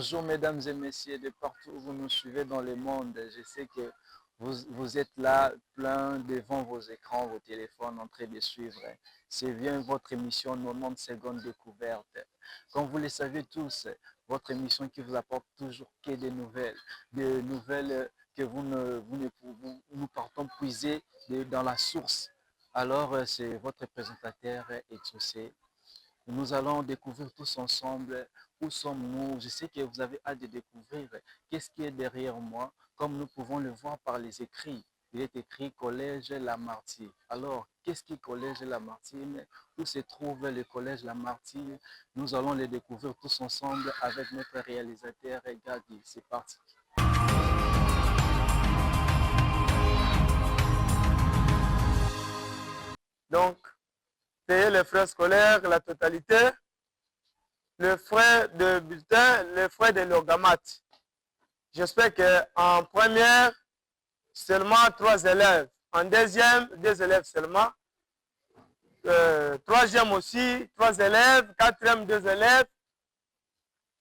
Bonjour mesdames et messieurs de partout où vous nous suivez dans le monde. Je sais que vous êtes là plein devant vos écrans, vos téléphones en train de suivre. C'est bien votre émission 90 secondes découverte. Comme vous le savez tous, votre émission qui vous apporte toujours que des nouvelles que nous partons puiser dans la source. Alors c'est votre présentateur Etoussé. Nous allons découvrir tous ensemble où sommes-nous. Je sais que vous avez hâte de découvrir qu'est-ce qui est derrière moi, comme nous pouvons le voir par les écrits. Il est écrit Collège Lamartine. Alors, qu'est-ce qui est Collège Lamartine? Où se trouve le Collège Lamartine? Nous allons le découvrir tous ensemble avec notre réalisateur Gadi. C'est parti. Donc, payer les frais scolaires, la totalité, les frais de bulletin, les frais de l'orgamate. J'espère qu'en première, seulement 3 élèves. En deuxième, 2 élèves seulement. Troisième aussi, 3 élèves. Quatrième, 2 élèves.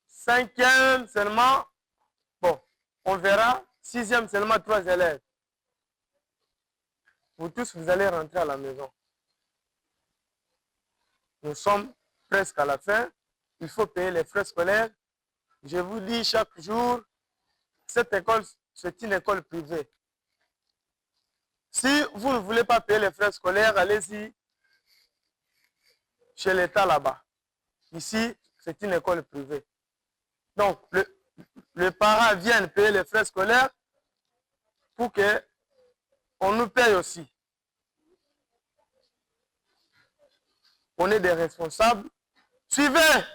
Cinquième seulement, bon, on verra. Sixième seulement, 3 élèves. Vous tous, vous allez rentrer à la maison. Nous sommes presque à la fin. Il faut payer les frais scolaires. Je vous dis chaque jour, cette école, c'est une école privée. Si vous ne voulez pas payer les frais scolaires, allez-y chez l'État là-bas. Ici, c'est une école privée. Donc, les parents viennent payer les frais scolaires pour qu'on nous paye aussi. On est des responsables. Suivez!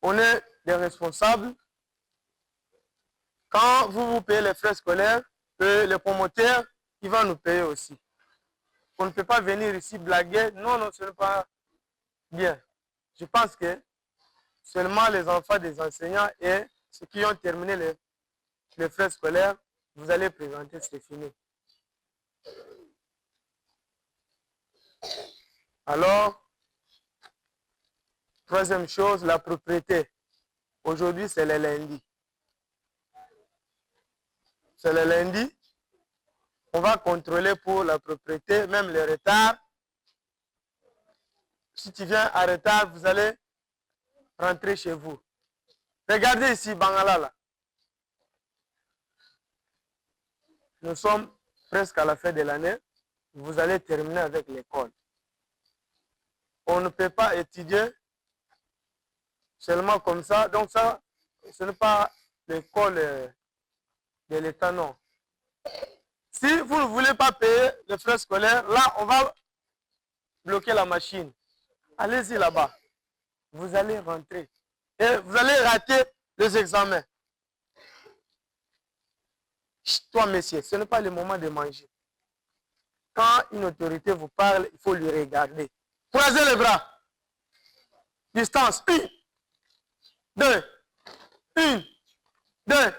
On est des responsables. Quand vous payez les frais scolaires, le promoteur, il va nous payer aussi. On ne peut pas venir ici blaguer. Non, non, ce n'est pas bien. Je pense que seulement les enfants des enseignants et ceux qui ont terminé les frais scolaires, vous allez présenter, c'est fini. Alors, troisième chose, la propriété. Aujourd'hui, c'est le lundi. C'est le lundi. On va contrôler pour la propriété, même les retards. Si tu viens en retard, vous allez rentrer chez vous. Regardez ici, Bangala, là. Nous sommes presque à la fin de l'année. Vous allez terminer avec l'école. On ne peut pas étudier seulement comme ça. Donc ça, ce n'est pas l'école de l'État, non. Si vous ne voulez pas payer les frais scolaires, là, on va bloquer la machine. Allez-y là-bas. Vous allez rentrer. Et vous allez rater les examens. Chut, toi, messieurs, ce n'est pas le moment de manger. Quand une autorité vous parle, il faut lui regarder. Croisez les bras. Distance. 1, 2, 1, 2.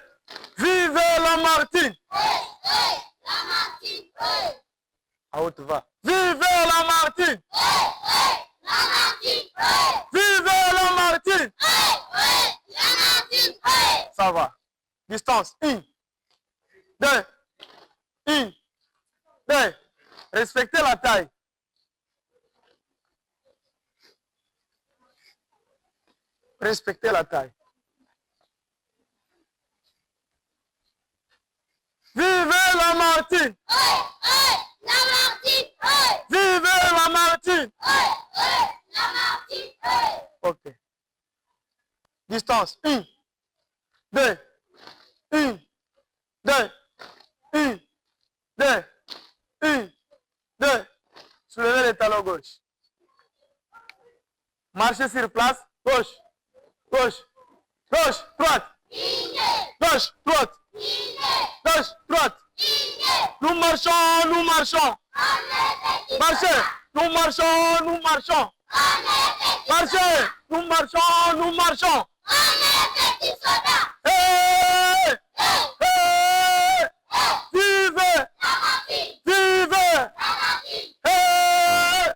Vive Lamartine! Lamartine! À haute voix. Vive Lamartine! Lamartine! Vive Lamartine! Lamartine! Ça va. Distance. 1, 2, 1, 2. Respectez la taille. Respectez la taille. Vive Lamartine! Lamartine! Vive Lamartine! Lamartine! Ok. Distance. 1, 2, 1, 2, 1, 2, 1, 2. Soulevez les talons gauche. Marchez sur place. Gauche. Gauche. Gauche. Droite. Gauche. Droite. Gauche. Droite. Nous marchons. Nous marchons. Marchez. Nous marchons. Nous marchons. Marchez. Nous marchons. Nous marchons. Hey! Hey! Vive! Vive! Hey!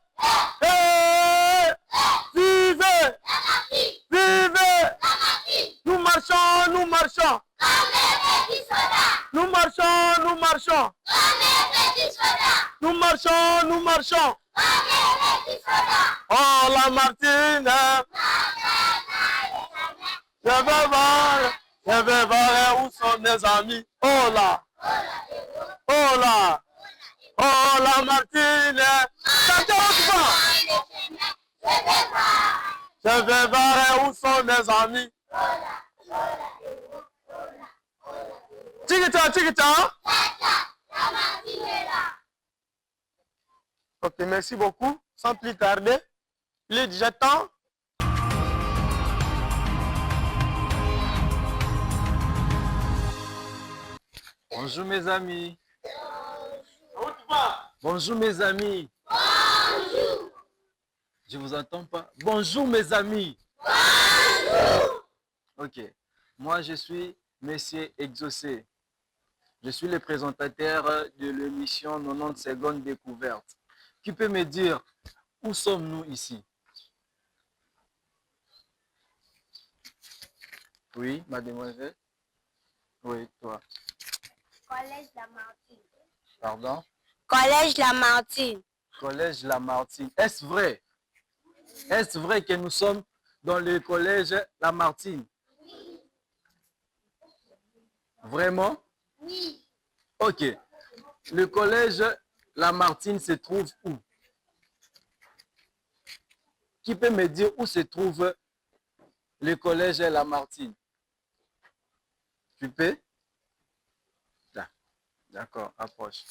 Hey! Vive! Vive! Nous marchons, nous marchons. Oh, Lamartine. Je vais voir où sont mes amis. Oh là. Oh là. Oh, Lamartine. Chantez autre part. Je vais voir où sont mes amis. Tigita, tigita. Ok, merci beaucoup. Sans plus tarder, il est déjà temps. Bonjour mes amis. Bonjour mes amis. Je vous entends pas. Bonjour mes amis. Ok. Moi je suis Monsieur Exaucé. Je suis le présentateur de l'émission 90 secondes découverte. Qui peut me dire où sommes-nous ici? Oui, mademoiselle. Oui, toi. Collège Lamartine. Pardon? Collège Lamartine. Collège Lamartine. Est-ce vrai? Est-ce vrai que nous sommes dans le collège Lamartine? Vraiment? Oui. Ok. Le collège Lamartine se trouve où? Qui peut me dire où se trouve le collège Lamartine? Tu peux? D'accord, approche.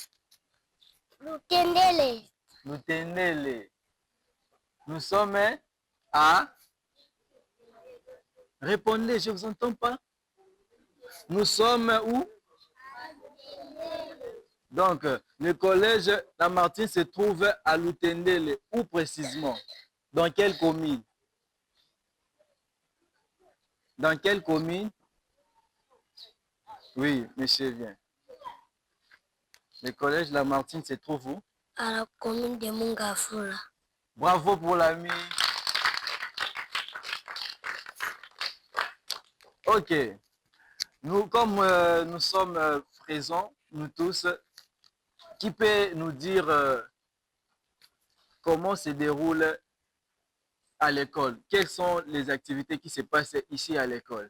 Lutendele. Lutenele. Nous sommes à... Répondez, je ne vous entends pas. Nous sommes où? Donc, le collège Lamartine se trouve à Lutendele. Où précisément? Dans quelle commune? Dans quelle commune? Oui, monsieur vient. Le collège Lamartine se trouve où? À la commune de Mungafula. Bravo pour l'ami. Ok. Nous, comme nous sommes présents, nous tous, qui peut nous dire comment se déroule à l'école? Quelles sont les activités qui se passent ici à l'école?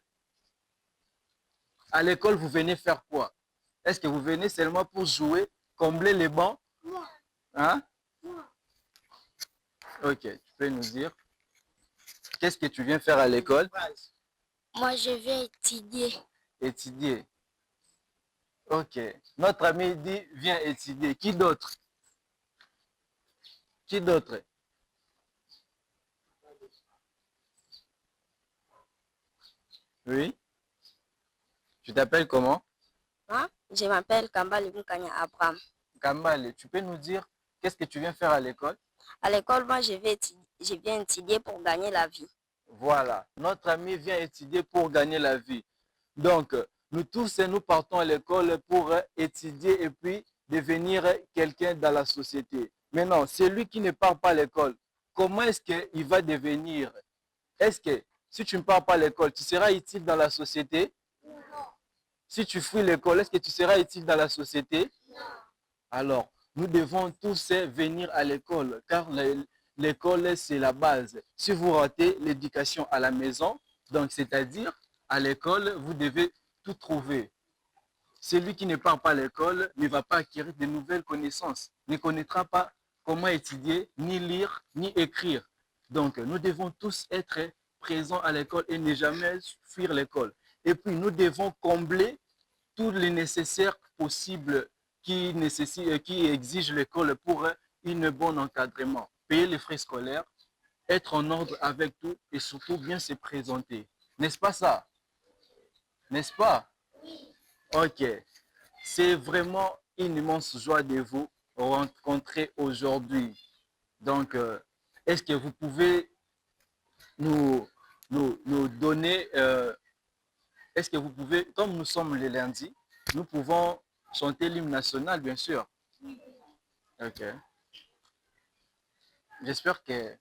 À l'école, vous venez faire quoi? Est-ce que vous venez seulement pour jouer, combler les bancs? Hein? Ok, tu peux nous dire qu'est-ce que tu viens faire à l'école? Moi, je vais étudier. Étudier. Ok. Notre ami dit viens étudier. Qui d'autre? Qui d'autre? Oui. Tu t'appelles comment? Hein? Je m'appelle Kambale Mukanya Abraham. Kambale, tu peux nous dire qu'est-ce que tu viens faire à l'école? À l'école, moi, je viens étudier pour gagner la vie. Voilà. Notre ami vient étudier pour gagner la vie. Donc, nous tous, nous partons à l'école pour étudier et puis devenir quelqu'un dans la société. Maintenant, celui qui ne part pas à l'école, comment est-ce qu'il va devenir? Est-ce que si tu ne pars pas à l'école, tu seras utile dans la société? Non. Si tu fuis l'école, est-ce que tu seras utile dans la société? Non. Alors, nous devons tous venir à l'école, car l'école, c'est la base. Si vous ratez l'éducation à la maison, donc c'est-à-dire à l'école, vous devez tout trouver. Celui qui ne part pas à l'école ne va pas acquérir de nouvelles connaissances, ne connaîtra pas comment étudier, ni lire, ni écrire. Donc, nous devons tous être présents à l'école et ne jamais fuir l'école. Et puis, nous devons combler tous les nécessaires possibles qui exigent l'école pour un bon encadrement. Payer les frais scolaires, être en ordre avec tout et surtout bien se présenter. N'est-ce pas ça? N'est-ce pas? Oui. Ok. C'est vraiment une immense joie de vous rencontrer aujourd'hui. Donc, est-ce que vous pouvez nous donner, est-ce que vous pouvez, comme nous sommes le lundi, nous pouvons chanter l'hymne national, bien sûr. Ok. J'espère que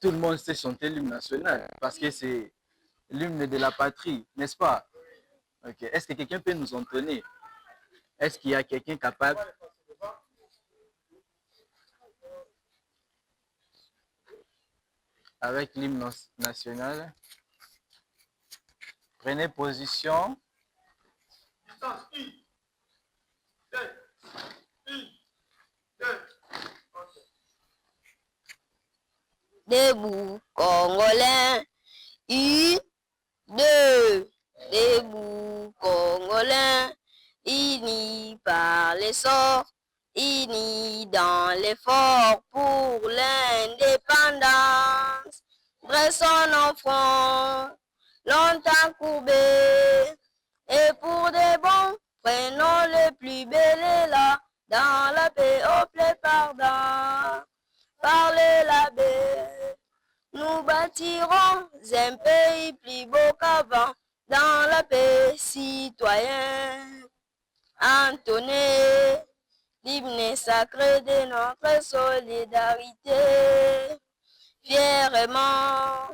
tout le monde sait chanter l'hymne national parce que c'est l'hymne de la patrie, n'est-ce pas? Ok. Est-ce que quelqu'un peut nous entonner? Est-ce qu'il y a quelqu'un capable? avec l'hymne national. Prenez position. Debout, Congolais. Une, deux. Debout, Congolais. Unis par l'essor, unis dans l'effort pour l'indépendance. Dressons nos fronts, longtemps courbés, et pour des bons, prenons le plus bel élan, dans la paix au plaît pardon. Par la baie, nous bâtirons un pays plus beau qu'avant, dans la paix citoyenne. Entonner l'hymne sacré de notre solidarité, fièrement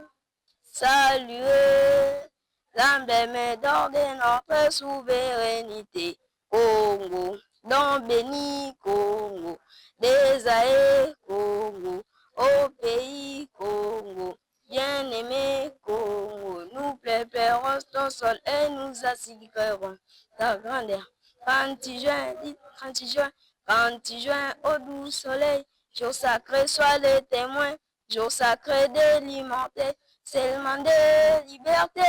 saluer l'emblème d'or de notre souveraineté. Congo, don béni Congo, désaé Congo, au pays Congo, bien-aimé Congo, nous préparons ton sol et nous assurerons ta grandeur. Quand tu juin au doux soleil, jour sacré soit le témoin, jour sacré de l'humanité, seulement de liberté,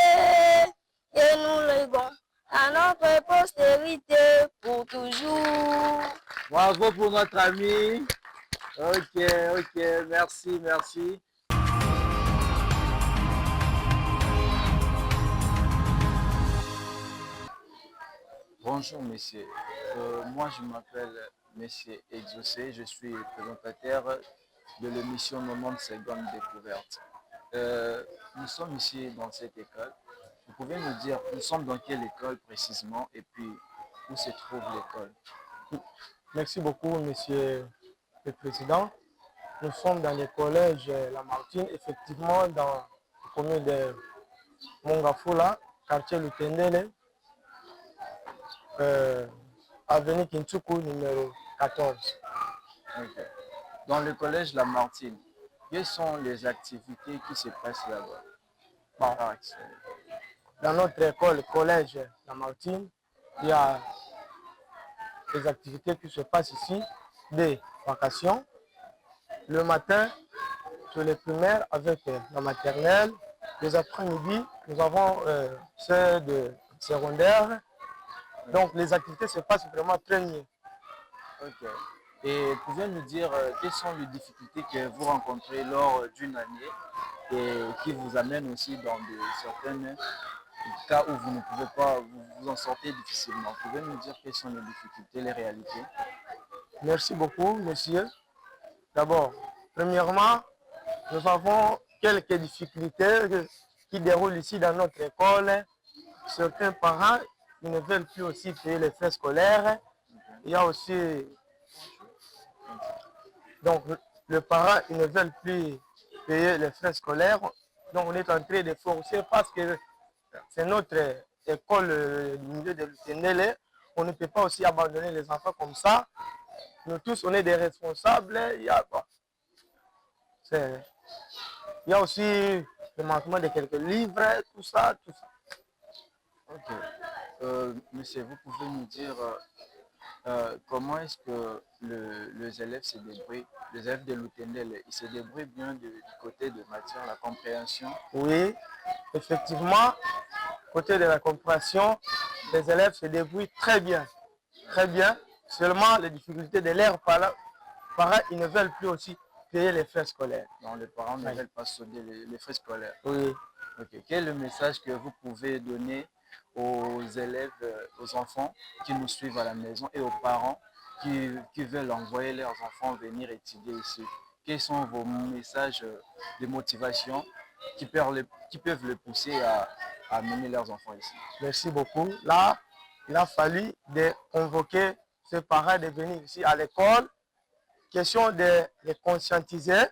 et nous léguons à notre postérité pour toujours. Bravo pour notre ami. Ok, merci, merci. Bonjour, messieurs. Moi, je m'appelle Monsieur Exaucé. Je suis présentateur de l'émission 90 secondes découverte. Nous sommes ici dans cette école. Vous pouvez nous dire, nous sommes dans quelle école précisément et puis où se trouve l'école? Merci beaucoup, Monsieur le Président. Nous sommes dans le collège Lamartine, effectivement dans la commune de Mongafula, quartier Lutendele, avenue Kintuku, numéro 14. Okay. Dans le collège Lamartine, quelles sont les activités qui se passent là-bas? Bon. Dans notre école, collège Lamartine, il y a des activités qui se passent ici, des vacations. Le matin, sur les primaires avec la maternelle. Les après-midi, nous avons ceux de secondaire. Donc les activités se passent vraiment très bien. Ok. Et pouvez-nous dire quelles sont les difficultés que vous rencontrez lors d'une année et qui vous amènent aussi dans certains cas où vous ne pouvez pas vous en sortir difficilement? Pouvez-vous nous dire quelles sont les difficultés, les réalités? Merci beaucoup, monsieur. D'abord, premièrement, nous avons quelques difficultés qui déroulent ici dans notre école. Certains parents ils ne veulent plus aussi payer les frais scolaires. Il y a aussi... Donc, les parents ils ne veulent plus payer les frais scolaires. Donc, on est en train de forcer parce que c'est notre école du milieu de l'UTNL. On ne peut pas aussi abandonner les enfants comme ça. Nous tous, on est des responsables. Il y a aussi le manquement de quelques livres, tout ça. Ok. Monsieur, vous pouvez nous dire comment est-ce que les élèves se débrouillent, les élèves de l'UTNL, ils se débrouillent bien du côté de matière, la compréhension? Oui, effectivement, côté de la compréhension, les élèves se débrouillent très bien. Très bien. Seulement, les difficultés de leurs parents, ils ne veulent plus aussi payer les frais scolaires. Non, les parents ne veulent pas sauver les frais scolaires. Oui. Okay. Quel est le message que vous pouvez donner aux élèves, aux enfants qui nous suivent à la maison et aux parents qui veulent envoyer leurs enfants venir étudier ici? Quels sont vos messages de motivation qui peuvent les pousser à mener leurs enfants ici? Merci beaucoup. Là, il a fallu de convoquer ces parents de venir ici à l'école. Question de les conscientiser,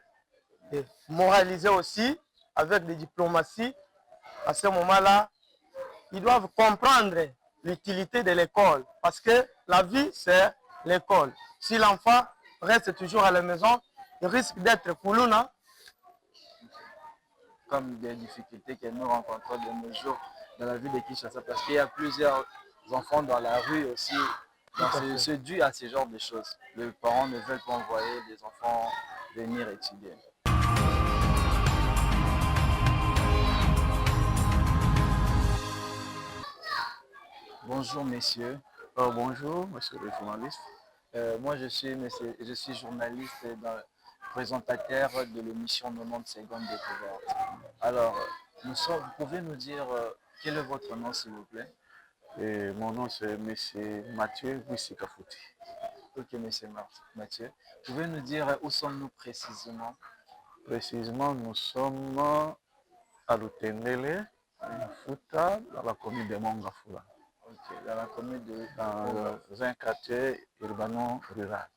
de moraliser aussi avec des diplomaties. À ce moment-là, ils doivent comprendre l'utilité de l'école parce que la vie, c'est l'école. Si l'enfant reste toujours à la maison, il risque d'être koulouna. comme des difficultés que nous rencontrons de nos jours dans la ville de Kinshasa, parce qu'il y a plusieurs enfants dans la rue aussi. Donc c'est dû à ce genre de choses. Les parents ne veulent pas envoyer des enfants venir étudier. Bonjour messieurs. Bonjour, monsieur le journaliste. Moi je suis journaliste présentateur de l'émission 90 secondes découverte. Alors, vous pouvez nous dire quel est votre nom s'il vous plaît? Et mon nom c'est monsieur Mathieu Wissikafouti. Ok, monsieur Mathieu. Pouvez nous dire où sommes-nous précisément? Précisément, nous sommes à Lutendele, à Fouta, dans la commune de Mongafula. Ok, dans la commune de... Dans un quartier urbano-rural.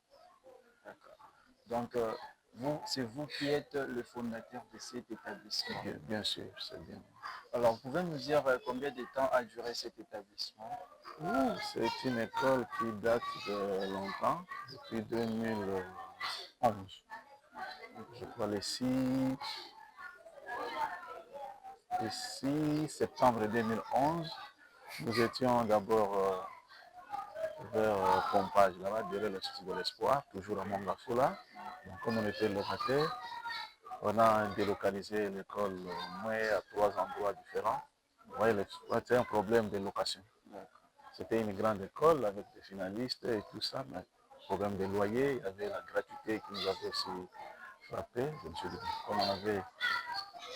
D'accord. Donc, c'est vous qui êtes le fondateur de cet établissement? Bien sûr, c'est bien. Alors, vous pouvez nous dire combien de temps a duré cet établissement? C'est une école qui date de longtemps, depuis 2011. Je crois le 6 septembre 2011, nous étions d'abord vers Pompage, là-bas, derrière le Cité de l'Espoir, toujours à Mongafula. Donc, comme on était locataire, on a délocalisé l'école à 3 endroits différents. Vous voyez, c'était un problème de location. C'était une grande école avec des finalistes et tout ça, mais problème de loyer, il y avait la gratuité qui nous avait aussi frappé. Je me suis dit, comme on avait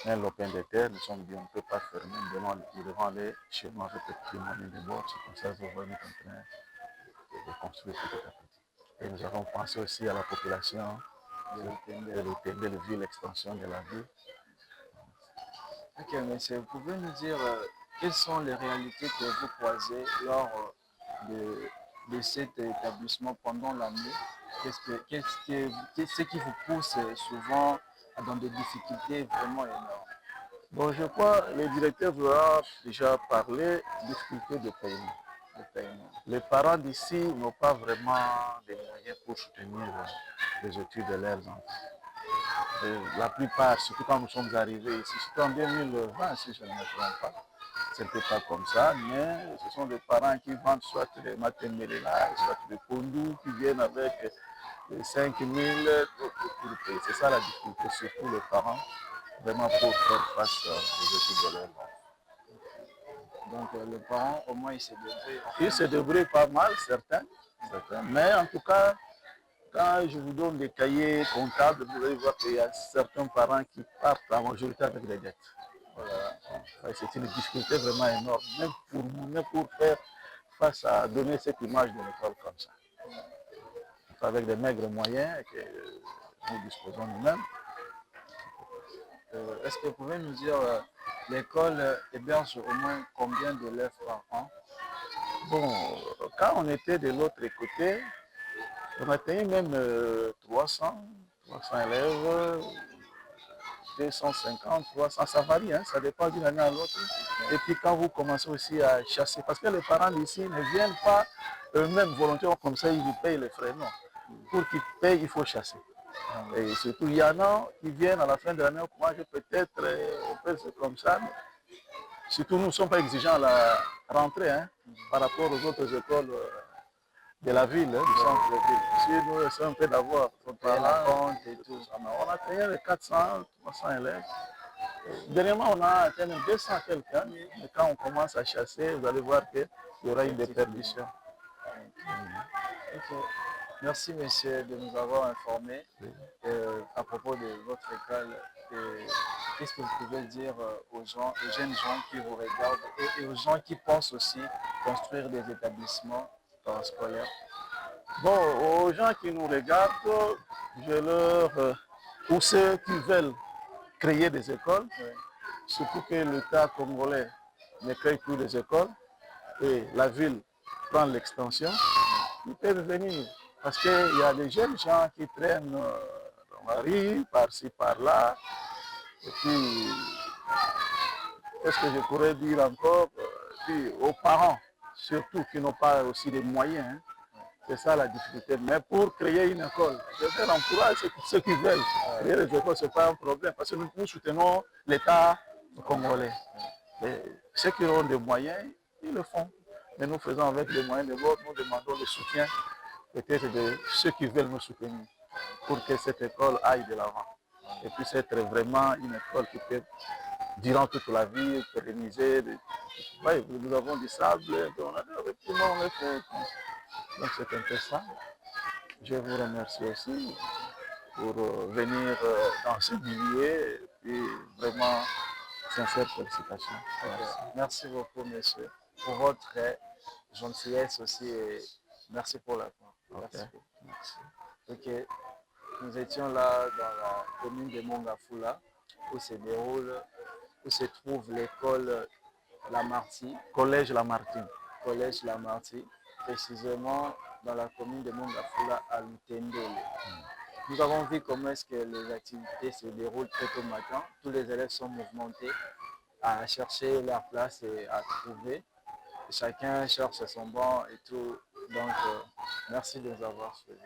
un lopin de terre, nous sommes dit, on ne peut pas fermer, nous devons aller chez nous avec les petits moyens de bord. C'est comme ça que nous sommes en train de construire petit à petit. Et nous avons pensé aussi à la population de la ville, l'extension de la ville. Ok, monsieur, vous pouvez nous dire quelles sont les réalités que vous croisez lors de cet établissement pendant l'année? Qu'est-ce qui vous pousse souvent dans des difficultés vraiment énormes? Bon, je crois que le directeur vous a déjà parlé de difficultés de paiement. Les parents d'ici n'ont pas vraiment des moyens pour soutenir les études de leurs enfants. La plupart, surtout quand nous sommes arrivés ici, c'était en 2020 si je ne me trompe pas, ce n'était pas comme ça, mais ce sont des parents qui vendent soit des matériels, soit des pondous qui viennent avec 5 000 pour payer. C'est ça la difficulté, surtout les parents, vraiment pour faire face aux études de leurs enfants. Donc les parents, au moins, ils se débrouillent. Ils se débrouillent pas mal, certains, mais en tout cas, quand je vous donne des cahiers comptables, vous allez voir qu'il y a certains parents qui partent en majorité avec des dettes. Voilà. C'est une difficulté vraiment énorme, même pour nous, même pour faire face à donner cette image de l'école comme ça. Avec des maigres moyens que nous disposons nous-mêmes. Est-ce que vous pouvez nous dire, l'école héberge au moins combien d'élèves par an? Bon, quand on était de l'autre côté, on atteignait même 300 élèves, 250, 300, ça varie, hein, ça dépend d'une année à l'autre. Et puis quand vous commencez aussi à chasser, parce que les parents d'ici ne viennent pas eux-mêmes volontairement comme ça, ils vous payent les frais, non. Pour qu'ils payent, il faut chasser. Et surtout, il y en a qui viennent à la fin de l'année, moi je peut-être, on peut faire comme ça, mais surtout nous ne sommes pas exigeants à la rentrée, hein, par rapport aux autres écoles de la ville, hein, du centre de ville. Si nous essayons un peu d'avoir la compte et tout. On a atteint les 400, 300 élèves. Dernièrement, on a atteint 200 quelqu'un, mais quand on commence à chasser, vous allez voir qu'il y aura une déperdition. Okay. Merci, monsieur, de nous avoir informés à propos de votre école. Qu'est-ce que vous pouvez dire aux jeunes gens qui vous regardent et aux gens qui pensent aussi construire des établissements scolaires? Bon, aux gens qui nous regardent, je leur... ou ceux qui veulent créer des écoles, surtout que l'État congolais ne crée plus des écoles et la ville prend l'extension, ils peuvent venir. Parce qu'il y a des jeunes gens qui traînent dans la rue, par-ci, par-là. Et puis, qu'est-ce que je pourrais dire encore? Puis aux parents, surtout qui n'ont pas aussi les moyens, hein, C'est ça la difficulté. Mais pour créer une école, je vais encourager ceux qui veulent. Créer les écoles, ce n'est pas un problème parce que nous soutenons l'État congolais. Et ceux qui ont des moyens, ils le font. Mais nous faisons avec les moyens de l'autre, nous demandons le soutien peut-être de ceux qui veulent nous soutenir pour que cette école aille de l'avant. Et puisse être vraiment une école qui peut, durant toute la vie, pérenniser. Oui, nous avons du sable, on a on le fait. Donc c'est un peu ça. Je vous remercie aussi pour venir dans ce milieu et puis vraiment sincère félicitations. Merci. Merci beaucoup, monsieur, pour votre gentillesse aussi et merci pour la part. Okay. Merci. Ok, nous étions là dans la commune de Mongafula où se trouve l'école Lamartine, Collège Lamartine. collège Lamartine, précisément dans la commune de Mongafula à Lutendele. Nous avons vu comment est-ce que les activités se déroulent très tôt le matin. Tous les élèves sont mouvementés à chercher leur place et à trouver. Chacun cherche son banc et tout. Donc, merci de nous avoir suivis.